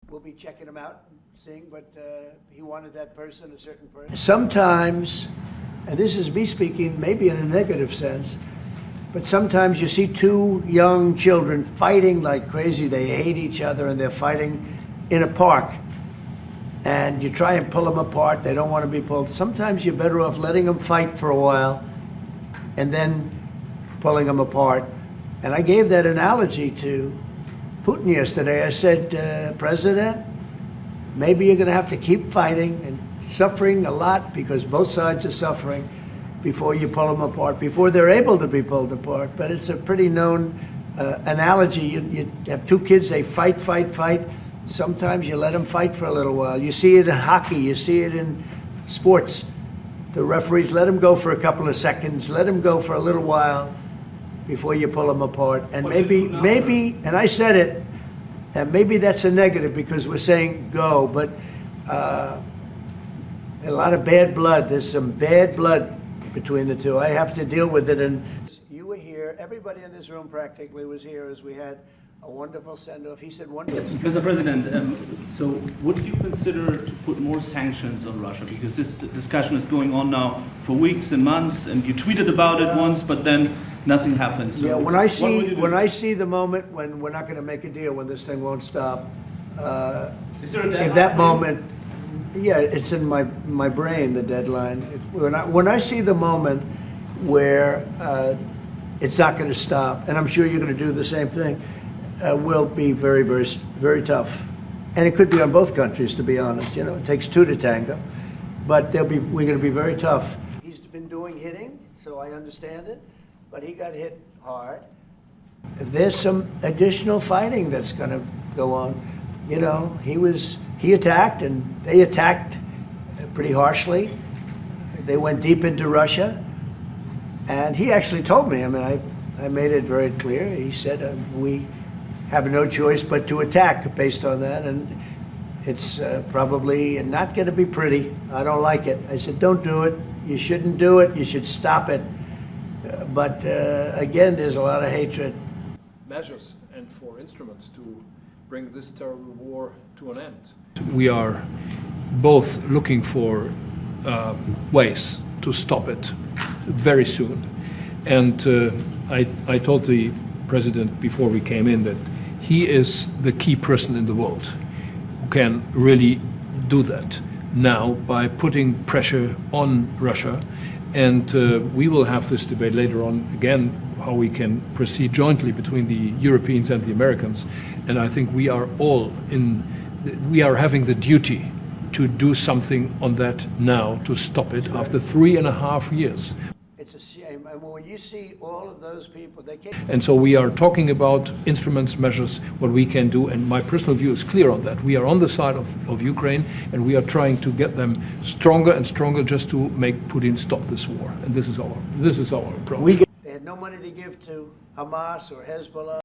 we'll be checking him out and seeing, but he wanted that person, a certain person. Sometimes, and this is me speaking maybe in a negative sense, but sometimes you see two young children fighting like crazy. They hate each other and they're fighting in a park. And you try and pull them apart. They don't want to be pulled. Sometimes you're better off letting them fight for a while and then pulling them apart. And I gave that analogy to Putin yesterday. I said, President, maybe you're going to have to keep fighting and suffering a lot because both sides are suffering before you pull them apart, before they're able to be pulled apart. But it's a pretty known analogy. You have two kids, they fight. Sometimes you let them fight for a little while. You see it in hockey, you see it in sports. The referees let them go for a couple of seconds, let them go for a little while before you pull them apart. And maybe, and I said it, and maybe that's a negative because we're saying go, but a lot of bad blood. There's some bad blood between the two. I have to deal with it. And you were here, everybody in this room practically was here as we had a wonderful send-off. He said wonderful. Mr. President, so would you consider to put more sanctions on Russia? Because this discussion is going on now for weeks and months, and you tweeted about it once, but then nothing happens. So yeah, when I see the moment when we're not going to make a deal, when this thing won't stop, is there a deadline? if that moment, yeah, it's in my brain, the deadline. When I see the moment where it's not going to stop, and I'm sure you're going to do the same thing, will be very, very, very tough. And it could be on both countries, to be honest. You know, it takes two to tango. But we're going to be very tough. He's been doing hitting, so I understand it. But he got hit hard. There's some additional fighting that's going to go on. You know, he attacked, and they attacked pretty harshly. They went deep into Russia. And he actually told me, I mean, I made it very clear. He said, we have no choice but to attack based on that, and it's probably not going to be pretty. I don't like it. I said, don't do it. You shouldn't do it. You should stop it. But again, there's a lot of hatred. Measures and for instruments to bring this terrible war to an end. We are both looking for ways to stop it very soon. And I told the President before we came in that he is the key person in the world who can really do that now by putting pressure on Russia. And we will have this debate later on again, how we can proceed jointly between the Europeans and the Americans. And I think we are having the duty to do something on that now to stop it after 3.5 years. It's a shame. And when you see all of those people, they can't. And so we are talking about instruments, measures, what we can do. And my personal view is clear on that. We are on the side of Ukraine, and we are trying to get them stronger and stronger just to make Putin stop this war. And this is our approach. They had no money to give to Hamas or Hezbollah.